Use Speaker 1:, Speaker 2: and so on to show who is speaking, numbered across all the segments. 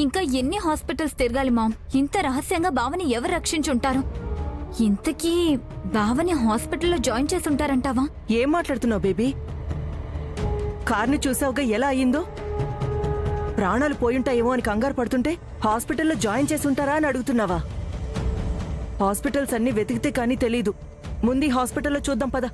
Speaker 1: ఇంకా ఎన్ని హాస్పిటల్స్ తిరగాలి మామ్? ఇంత రహస్యంగా బావని ఎవరు రక్షించుంటారు? ఇంతకీ బావని హాస్పిటల్లో జాయిన్ చేసి ఉంటారంటావా?
Speaker 2: ఏం మాట్లాడుతున్నావు బేబీ? కార్ని చూసావుగా ఎలా అయ్యిందో? ప్రాణాలు పోయుంటాయేమో అని కంగారు పడుతుంటే హాస్పిటల్లో జాయిన్ చేసి ఉంటారా అని అడుగుతున్నావా? హాస్పిటల్స్ అన్ని వెతికితే కానీ తెలీదు. ముందు హాస్పిటల్లో చూద్దాం పద.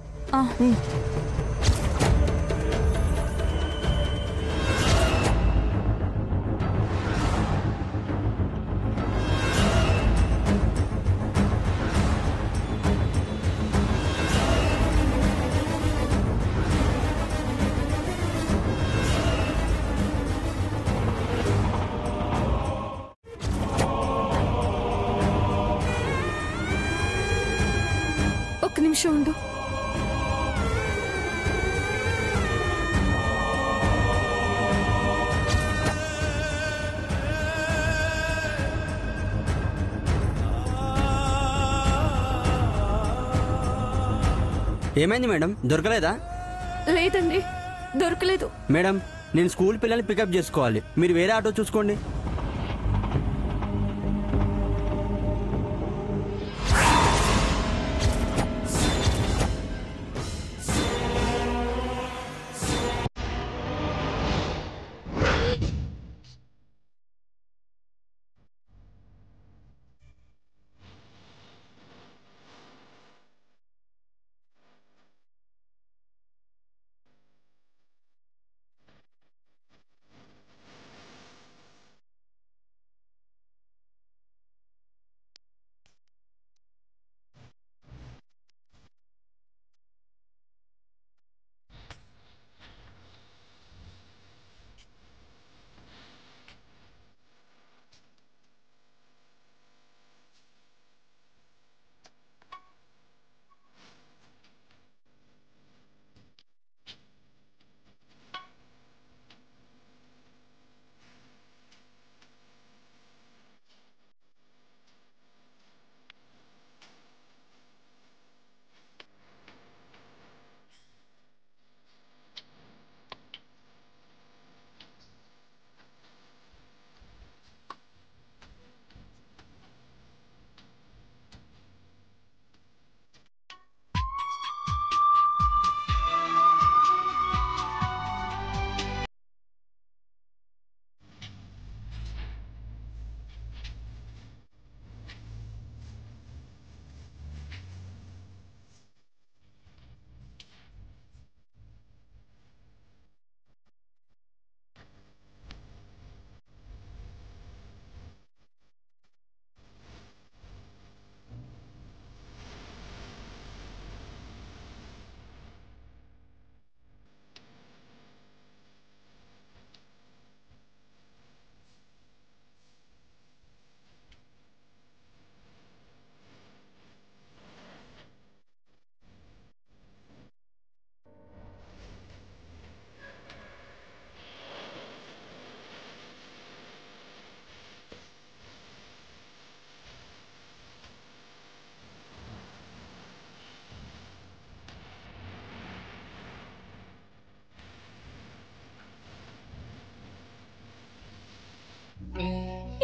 Speaker 1: ఒక్క నిమిషం ఉండు.
Speaker 3: ఏమైంది మేడం? దొరకలేదా?
Speaker 1: లేదండి, దొరకలేదు.
Speaker 3: మేడం, నేను స్కూల్ పిల్లల్ని పికప్ చేసుకోవాలి. మీరు వేరే ఆటో చూసుకోండి.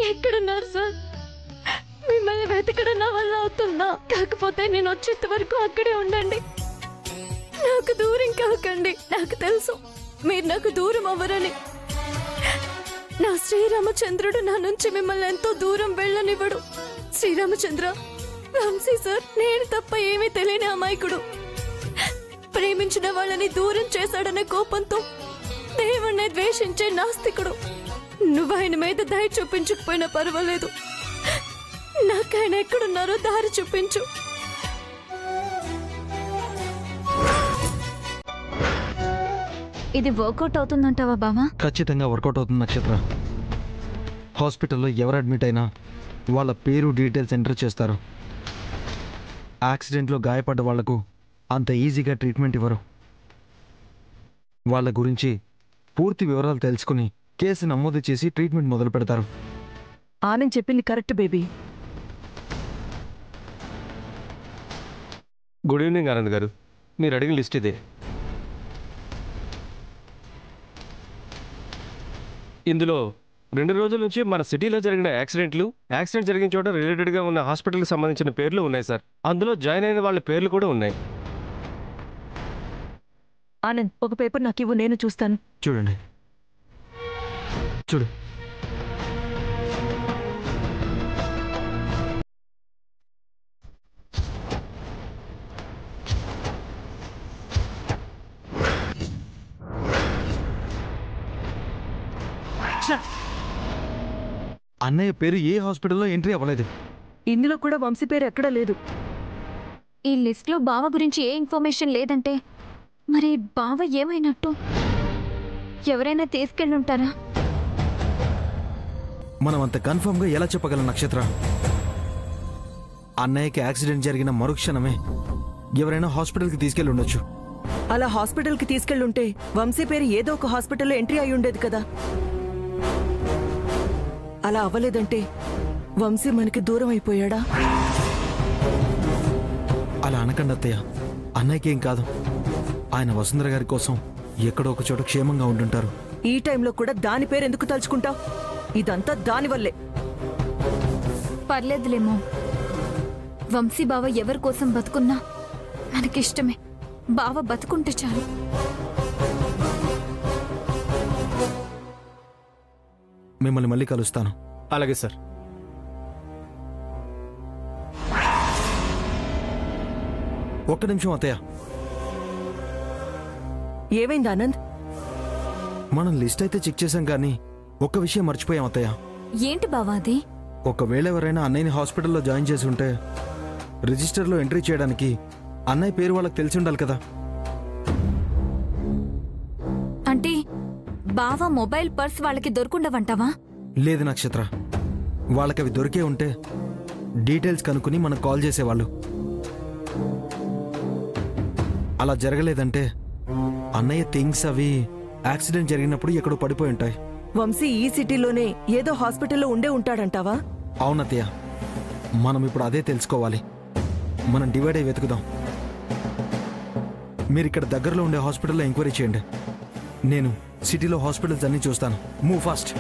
Speaker 4: ఎక్కడున్నారు సార్? మిమ్మల్ని వెతకడం నా వల్ల అవుతుందా? కాకపోతే నేను వచ్చేంత వరకు అక్కడే ఉండండి. నాకు దూరం కాకండి. నాకు తెలుసు మీరు నాకు దూరం అవ్వరని. నా శ్రీరామచంద్రుడు నా నుంచి మిమ్మల్ని ఎంతో దూరం వెళ్ళనివ్వడు. శ్రీరామచంద్ర, వంశీ సార్ నేను తప్ప ఏమీ తెలియని అమాయకుడు. ప్రేమించిన వాళ్ళని దూరం చేశాడనే కోపంతో దేవుణ్ణి ద్వేషించే నాస్తికుడు. నువ్వు ఆయన మీద దయ చూపించకపోయినా పర్వాలేదు. నాకు ఆయన ఎక్కడున్నారో దారి చూపించు.
Speaker 1: ఇది వర్కౌట్ అవుతుందంటావా బావా?
Speaker 5: ఖచ్చితంగా వర్కౌట్ అవుతుంది నక్షత్ర. హాస్పిటల్లో ఎవరు అడ్మిట్ అయినా వాళ్ళ పేరు డీటెయిల్స్ ఎంటర్ చేస్తారు. యాక్సిడెంట్లో గాయపడ్డ వాళ్లకు అంత ఈజీగా ట్రీట్మెంట్ ఇవ్వరు. వాళ్ళ గురించి పూర్తి వివరాలు తెలుసుకుని కేసు నమోదు చేసి ట్రీట్మెంట్ మొదలు పెడతారు.
Speaker 2: ఆనంద్ చెప్పింది correct baby.
Speaker 6: Good evening Anand గారు. మీరు అడిగిన లిస్ట్ ఇదే. ఇందులో 2 రోజుల నుంచి మన సిటీలో జరిగిన యాక్సిడెంట్ జరిగిన చోట రిలేటెడ్గా ఉన్న హాస్పిటల్కి సంబంధించిన పేర్లు ఉన్నాయి సార్. అందులో జాయిన్ అయిన వాళ్ళ పేర్లు కూడా ఉన్నాయి.
Speaker 2: ఆనంద్, ఒక పేపర్ నాకు ఇవ్వు, నేను చూస్తాను.
Speaker 5: చూడండి, చూడు. అన్నయ్య పేరు ఏ హాస్పిటల్లో ఎంట్రీ అవ్వలేదు.
Speaker 2: ఇందులో కూడా వంశీ పేరు ఎక్కడా లేదు.
Speaker 1: ఈ లిస్ట్లో బావ గురించి ఏ ఇన్ఫర్మేషన్ లేదంటే మరి బావ ఏమైనట్టు? ఎవరైనా తీసుకెళ్ళుంటారా?
Speaker 5: మనం అంత కన్ఫర్మ్గా ఎలా చెప్పగలం నక్షత్ర? అన్నయ్యకి యాక్సిడెంట్ జరిగిన మరుక్షణమే ఎవరైనా హాస్పిటల్కి తీసుకెళ్ళి ఉండొచ్చు.
Speaker 2: అలా హాస్పిటల్కి తీసుకెళ్ళుంటే వంశీ పేరు ఏదో ఒక హాస్పిటల్లో ఎంట్రీ అయి ఉండేది కదా. అలా అవ్వలేదంటే వంశీ మనకి దూరం అయిపోయాడా?
Speaker 5: అలా అనకండి అత్తయ్య, అన్నయ్యకి ఏం కాదు. ఆయన వసుంధర గారి కోసం ఎక్కడో ఒక చోట క్షేమంగా ఉంటుంటారు.
Speaker 2: ఈ టైంలో కూడా దాని పేరు ఎందుకు తలుచుకుంటావు? ఇదంతా దానివల్లే.
Speaker 1: పర్లేదులేమో, వంశీ బావ ఎవరి కోసం బతుకున్నా మనకిష్టమే. బావ బతుకుంటే చాలు.
Speaker 5: మిమ్మల్ని మళ్ళీ కలుస్తాను.
Speaker 6: అలాగే సార్.
Speaker 5: ఒక్క నిమిషం అత్తయ్య.
Speaker 2: ఏమైంది ఆనంద్?
Speaker 5: మనం లిస్ట్ అయితే చెక్ చేశాం కానీ ఒక్క విషయం మర్చిపోయాం అత్తయ్య.
Speaker 1: ఏంటి బావా అది?
Speaker 5: ఒకవేళ ఎవరైనా అన్నయ్యని హాస్పిటల్లో జాయిన్ చేసి ఉంటే రిజిస్టర్లో ఎంట్రీ చేయడానికి అన్నయ్య పేరు వాళ్ళకి తెలిసి ఉండాలి కదా.
Speaker 1: అంటే బావ మొబైల్ పర్స్ వాళ్ళకి దొరుకుండవంటావా?
Speaker 5: లేదు నక్షత్ర, వాళ్ళకి అవి దొరికే ఉంటే డీటెయిల్స్ కనుక్కుని మనకు కాల్ చేసేవాళ్ళు. అలా జరగలేదంటే అన్నయ్య థింగ్స్ అవి యాక్సిడెంట్ జరిగినప్పుడు ఎక్కడో పడిపోయి ఉంటాయి.
Speaker 2: వంశీ ఈ సిటీలోనే ఏదో హాస్పిటల్లో ఉండే ఉంటాడంటావా?
Speaker 5: అవునత్తయ్య, మనం ఇప్పుడు అదే తెలుసుకోవాలి. మనం డివైడ్ అయ్యి వెతుకుదాం. మీరు ఇక్కడ దగ్గరలో ఉండే హాస్పిటల్లో ఎంక్వైరీ చేయండి. నేను సిటీలో హాస్పిటల్స్ అన్నీ చూస్తాను. Move fast.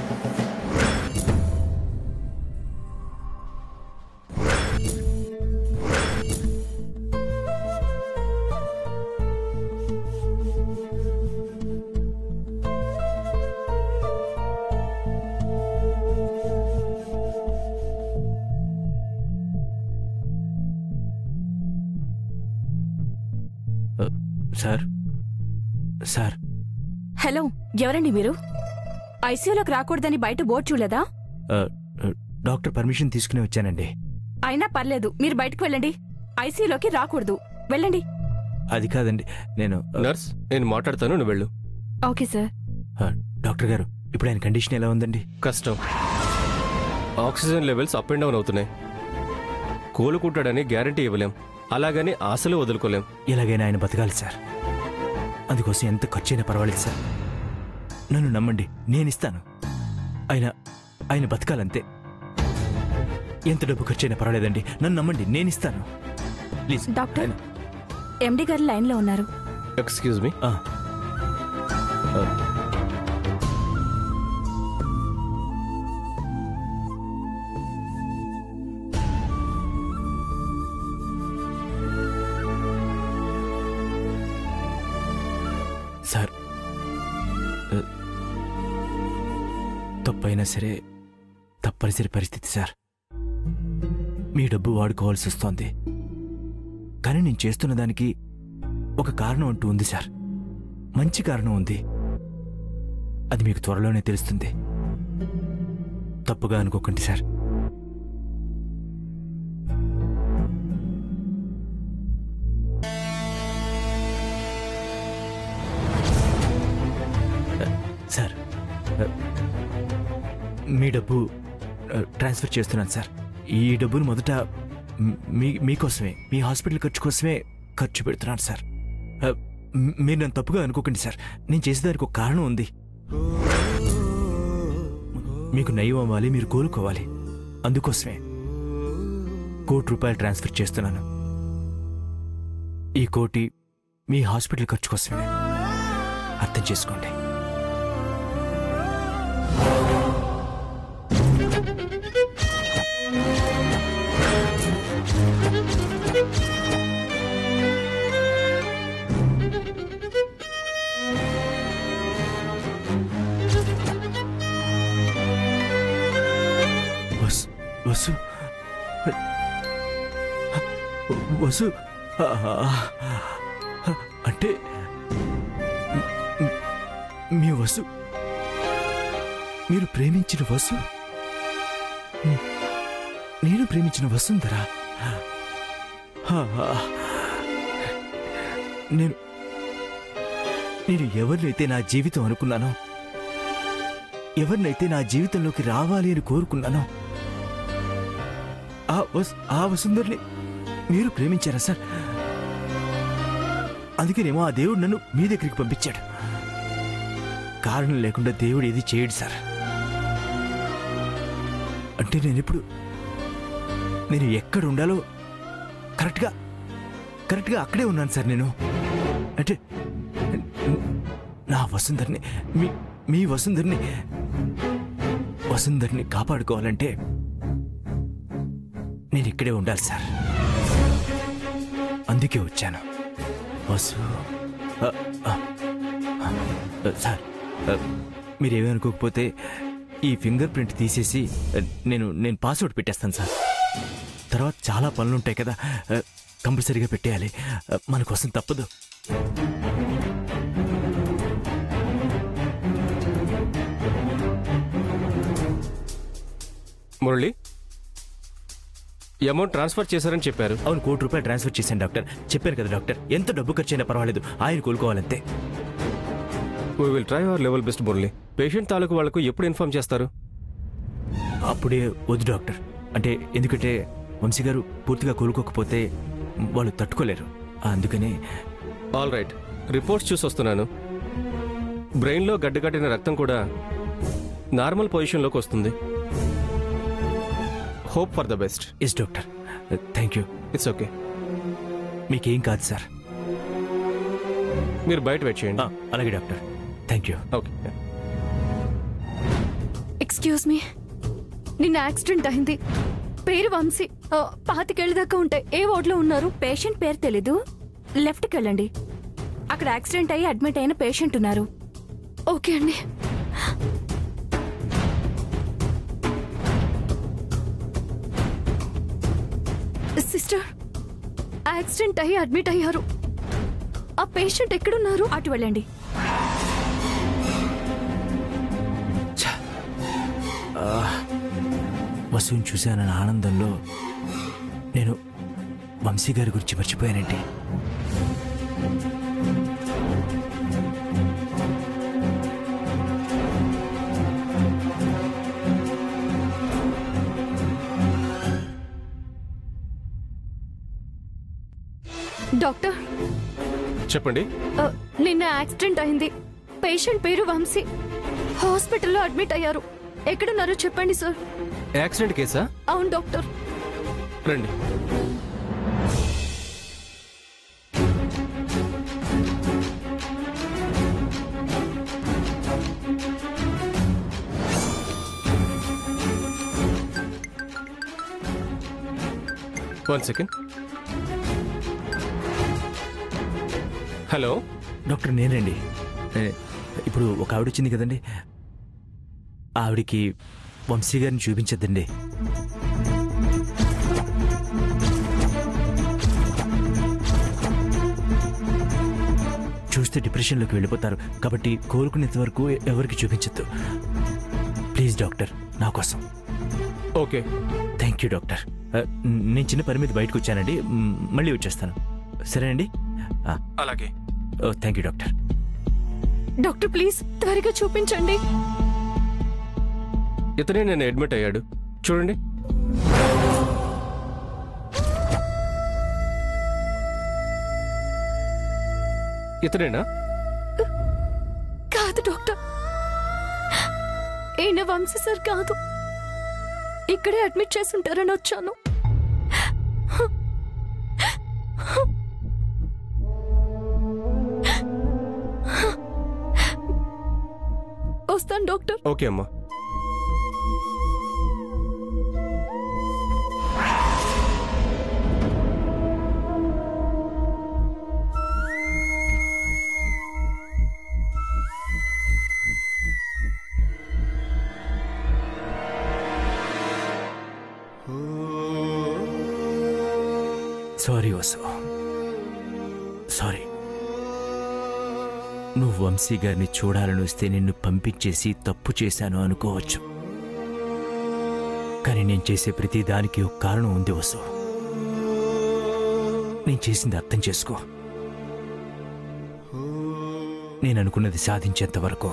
Speaker 3: Sir sir
Speaker 4: hello, ఎవరండి మీరు? ఐసీయూలోకి రాకూడదని బయట బోర్డు చూడలేదా?
Speaker 3: డాక్టర్ పర్మిషన్ తీసుకుని వచ్చానండి.
Speaker 4: అయినా పర్లేదు, మీరు బయటకు వెళ్ళండి. ఐసీయూలోకి రాకూడదు, వెళ్ళండి.
Speaker 3: అది కాదండి, నేను
Speaker 6: నర్స్, నేను మాట్లాడతాను, నువ్వు వెళ్ళు.
Speaker 4: Okay sir.
Speaker 3: డాక్టర్ గారు, ఇప్పుడు ఆయన కండిషన్ ఎలా ఉందండి?
Speaker 6: కష్టం. Oxygen levels up and down అవుతున్నాయి. కోలుకుంటాడని గ్యారంటీ ఇవ్వలేం, అలాగని ఆశలు వదులుకోలేం.
Speaker 3: ఎలాగైనా ఆయన బతకాలి సార్. అందుకోసం ఎంత ఖర్చైనా పర్వాలేదు సార్. నన్ను నమ్మండి, నేనిస్తాను. ఆయన బతకాలంతే. ఎంత డబ్బు ఖర్చైనా పర్వాలేదండి, నన్ను నమ్మండి, నేనిస్తాను. ప్లీజ్.
Speaker 4: డాక్టర్, ఎండి గారు లైన్లో ఉన్నారు.
Speaker 6: Excuse me.
Speaker 3: సార్, తప్పైనా సరే తప్పనిసరి పరిస్థితి సార్. మీ డబ్బు వాడుకోవాల్సి వస్తోంది. కానీ నేను చేస్తున్న దానికి ఒక కారణం అంటూ ఉంది సార్. మంచి కారణం ఉంది. అది మీకు త్వరలోనే తెలుస్తుంది. తప్పుగా అనుకోకండి సార్. సార్, మీ డబ్బు ట్రాన్స్ఫర్ చేస్తున్నాను సార్. ఈ డబ్బును మొదట మీకోసమే, మీ హాస్పిటల్ ఖర్చు కోసమే ఖర్చు పెడుతున్నాను సార్. మీరు నన్ను తప్పుగా అనుకోకండి సార్. నేను చేసేదానికి ఒక కారణం ఉంది. మీకు నయం అవ్వాలి, మీరు కోలుకోవాలి. అందుకోసమే ₹1,00,00,000 ట్రాన్స్ఫర్ చేస్తున్నాను. ఈ కోటి మీ హాస్పిటల్ ఖర్చు కోసమే. అర్థం చేసుకోండి. వసు వసు అంటే మీ వసు, మీరు ప్రేమించిన వసు, నేను ప్రేమించిన వసుంధరా. నేను నేను ఎవరినైతే నా జీవితం అనుకున్నానో, ఎవరినైతే నా జీవితంలోకి రావాలి అని కోరుకున్నానో ఆ వసుంధర్ని మీరు ప్రేమించారా సార్? అందుకేనేమో ఆ దేవుడు నన్ను మీ దగ్గరికి పంపించాడు. కారణం లేకుండా దేవుడు ఏది చేయడు సార్. అంటే నేను ఎక్కడ ఉండాలో కరెక్ట్గా అక్కడే ఉన్నాను సార్. నేను అంటే నా వసుంధర్ని, మీ వసుంధర్ని కాపాడుకోవాలంటే నేను ఇక్కడే ఉండాలి సార్. అందుకే వచ్చాను. వసు సార్, మీరేమనుకోకపోతే ఈ ఫింగర్ ప్రింట్ తీసేసి నేను పాస్వర్డ్ పెట్టేస్తాను సార్. తర్వాత చాలా పనులుంటాయి కదా, కంపల్సరీగా పెట్టేయాలి. మన కోసం తప్పదు.
Speaker 6: మురళి, అమౌంట్ ట్రాన్స్ఫర్ చేశారని చెప్పారు.
Speaker 3: అవును, ₹1,00,00,000 ట్రాన్స్ఫర్ చేశాను డాక్టర్. చెప్పాను కదా డాక్టర్, ఎంత డబ్బు ఖర్చైనా పర్వాలేదు, ఆయన కోలుకోవాలంతే.
Speaker 6: We will try our level best Murali. Patient తాలూకు వాళ్ళకు ఎప్పుడు ఇన్ఫార్మ్ చేస్తారు?
Speaker 3: అప్పుడే వద్దు డాక్టర్. అంటే ఎందుకంటే వంశీ గారు పూర్తిగా కోలుకోకపోతే వాళ్ళు తట్టుకోలేరు. అందుకని.
Speaker 6: ఆల్ రైట్, రిపోర్ట్స్ చూసి వస్తున్నాను. బ్రెయిన్లో గడ్డగట్టిన రక్తం కూడా నార్మల్ పొజిషన్లోకి వస్తుంది. Hope for the best.
Speaker 3: Yes doctor, thank you.
Speaker 6: It's okay.
Speaker 3: మీకేం కాదు సార్.
Speaker 6: మీరు బయట వెయిట్ చేయండి.
Speaker 3: అలాగే doctor, thank you.
Speaker 6: Okay.
Speaker 4: Excuse me, నిన్న యాక్సిడెంట్ అయింది. పేరు వంశీ. 25 ఏళ్ళ దాకా ఉంటాయి. ఏ వార్డులో ఉన్నారు?
Speaker 1: పేషెంట్ పేరు తెలీదు. లెఫ్ట్కి వెళ్ళండి, అక్కడ యాక్సిడెంట్ అయ్యి అడ్మిట్ అయిన పేషెంట్ ఉన్నారు.
Speaker 4: ఓకే అండి. సిస్టర్, యాక్సిడెంట్ అయ్యి అడ్మిట్ అయ్యారు. ఆ పేషెంట్ ఎక్కడున్నారు?
Speaker 1: అటు వెళ్ళండి.
Speaker 3: వసుని చూశానన్న ఆనందంలో నేను వంశీ గారి గురించి మర్చిపోయానండి.
Speaker 4: డాక్టర్
Speaker 6: చెప్పండి.
Speaker 4: నిన్న యాక్సిడెంట్ అయింది. పేషెంట్ పేరు వంశీ. హాస్పిటల్లో అడ్మిట్ అయ్యారు. ఎక్కడున్నారో చెప్పండి సార్.
Speaker 6: యాక్సిడెంట్ కేసా?
Speaker 4: అవును డాక్టర్.
Speaker 6: రండి. One second. హలో
Speaker 3: డాక్టర్, నేనండి. ఇప్పుడు ఒక ఆవిడ వచ్చింది కదండి, ఆవిడికి వంశీ గారిని చూపించద్దండి. చూస్తే డిప్రెషన్లోకి వెళ్ళిపోతారు. కాబట్టి కోలుకునేంత వరకు ఎవరికి చూపించద్దు ప్లీజ్ డాక్టర్, నా కోసం.
Speaker 6: ఓకే.
Speaker 3: Thank you doctor. నేను చిన్న పని మీద బయటకు వచ్చానండి, మళ్ళీ వచ్చేస్తాను. సరేనండి?
Speaker 6: అలాగే.
Speaker 3: Thank you doctor.
Speaker 4: Doctor please త్వరగా చూపించండి.
Speaker 6: ఇతనే నేను అడ్మిట్ అయ్యాడు, చూడండి. ఇతనేనా?
Speaker 4: కాదు డాక్టర్, ఈయన వంశీ సార్ కాదు. ఇక్కడే అడ్మిట్ చేసి ఉంటారని వచ్చాను. వస్తాను డాక్టర్.
Speaker 6: ఓకే అమ్మా.
Speaker 3: Sorry Vasu, sorry. నువ్వు వంశీ గారిని చూడాలని వస్తే నిన్ను పంపించేసి తప్పు చేశాను అనుకోవచ్చు. కానీ నేను చేసే ప్రతి దానికి ఒక కారణం ఉంది వసు. నేను చేసింది అర్థం చేసుకో. నేను అనుకున్నది సాధించేంత వరకు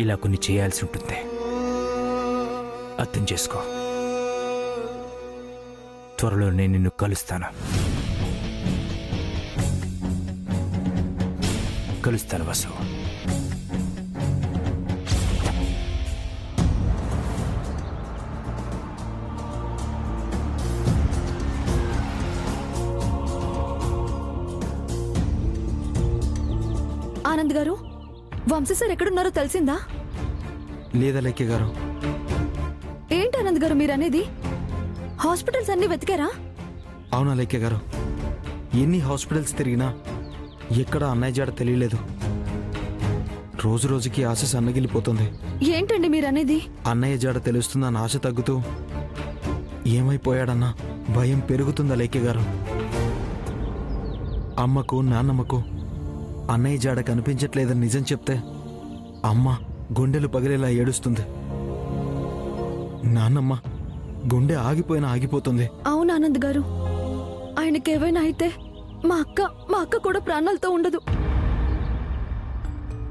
Speaker 3: ఇలా కొన్ని చేయాల్సి ఉంటుంది. అర్థం చేసుకో. త్వరలో నేను నిన్ను కలుస్తాను వసు.
Speaker 4: ఆనంద్ గారు, వంశీ సార్ ఎక్కడున్నారో తెలిసిందా?
Speaker 5: లేదా లేఖ్య గారు?
Speaker 4: ఏంటి ఆనంద్ గారు మీరనేది? హాస్పిటల్స్ అన్ని వెతికారా?
Speaker 5: అవునా లేఖ్య గారు, ఎన్ని హాస్పిటల్స్ తిరిగినా ఎక్కడ అన్నయ్య జాడ తెలియలేదు. రోజు రోజుకి ఆశ సన్నగిలిపోతుంది.
Speaker 4: ఏంటండి మీరనేది?
Speaker 5: అన్నయ్య జాడ తెలుస్తుందన్న ఆశ తగ్గుతూ ఏమైపోయాడన్న భయం పెరుగుతుందా లేఖ్య గారు? అమ్మకు నాన్నమ్మకు అన్నయ్య జాడ కనిపించట్లేదని నిజం చెప్తే అమ్మ గుండెలు పగిలేలా ఏడుస్తుంది. నాన్నమ్మ గుండె ఆగిపోయినా ఆగిపోతుంది.
Speaker 4: అవును ఆనంద్ గారు, ఆయనకేవైనా అయితే మా అక్క కూడా ప్రాణాలతో ఉండదు.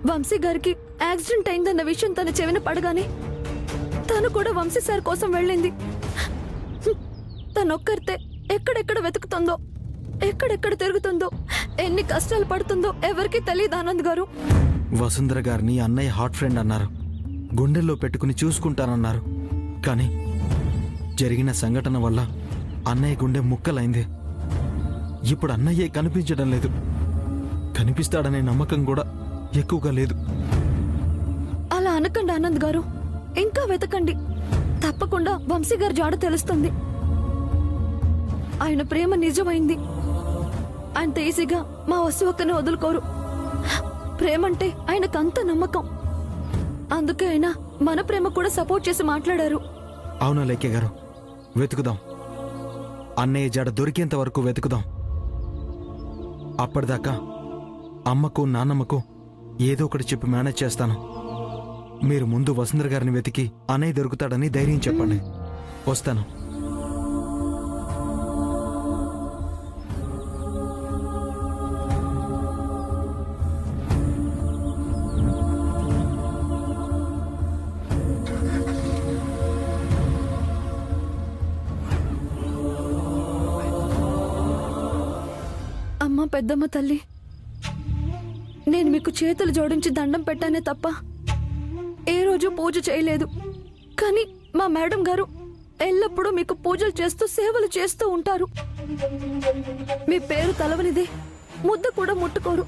Speaker 4: వంశీ గారికి యాక్సిడెంట్ అయిందన్న విషయం తన చెవిన పడగానే తను కూడా వంశీ సార్ కోసం వెళ్ళింది. తనొక్కరితే ఎక్కడెక్కడ వెతుకుతుందో, ఎక్కడెక్కడ తిరుగుతుందో, ఎన్ని కష్టాలు పడుతుందో ఎవరికీ తెలియదు ఆనంద్ గారు.
Speaker 5: వసుంధర గారిని అన్నయ్య హార్ట్ ఫ్రెండ్ అన్నారు, గుండెల్లో పెట్టుకుని చూసుకుంటానన్నారు. కానీ జరిగిన సంఘటన వల్ల అన్నయ్య గుండె ముక్కలైంది. ఇప్పుడు అన్నయ్యే కనిపించడం లేదు. కనిపిస్తాడనే నమ్మకం కూడా ఎక్కువగా లేదు.
Speaker 4: అలా అనకండి ఆనంద్ గారు, ఇంకా వెతకండి. తప్పకుండా వంశీ గారి జాడ తెలుస్తుంది. ఆయన ప్రేమ నిజమైంది. అంత ఈజీగా మా వసు ఒక్కనే వదులుకోరు. ప్రేమంటే ఆయనకంత నమ్మకం. అందుకే ఆయన మన ప్రేమ కూడా సపోర్ట్ చేసి మాట్లాడారు.
Speaker 5: అవునా లేఖ్య గారు, వెతుకుదాం. అన్నయ్య జాడ దొరికేంత వరకు వెతుకుదాం. అప్పటిదాకా అమ్మకు నాన్నమ్మకు ఏదో ఒకటి చెప్పి మేనేజ్ చేస్తాను. మీరు ముందు వసుంధర గారిని వెతికి అన్నయ్య దొరుకుతాడని ధైర్యం చెప్పండి. వస్తాను.
Speaker 4: అమ్మ, పెద్దమ్మ తల్లి, నేను మీకు చేతులు జోడించి దండం పెట్టానే తప్ప ఏ రోజు పూజ చేయలేదు. కానీ మా మేడం గారు ఎల్లప్పుడూ మీకు పూజలు చేస్తూ సేవలు చేస్తూ ఉంటారు. మీ పేరు తలవనిదే ముద్ద కూడా ముట్టుకోరు.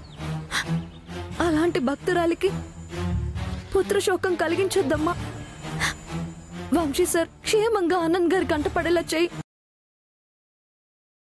Speaker 4: అలాంటి భక్తురాలికి పుత్రశోకం కలిగించొద్దమ్మా. వంశీ సార్ క్షేమంగా ఆనంద్ గారి కంటపడేలా చేయి.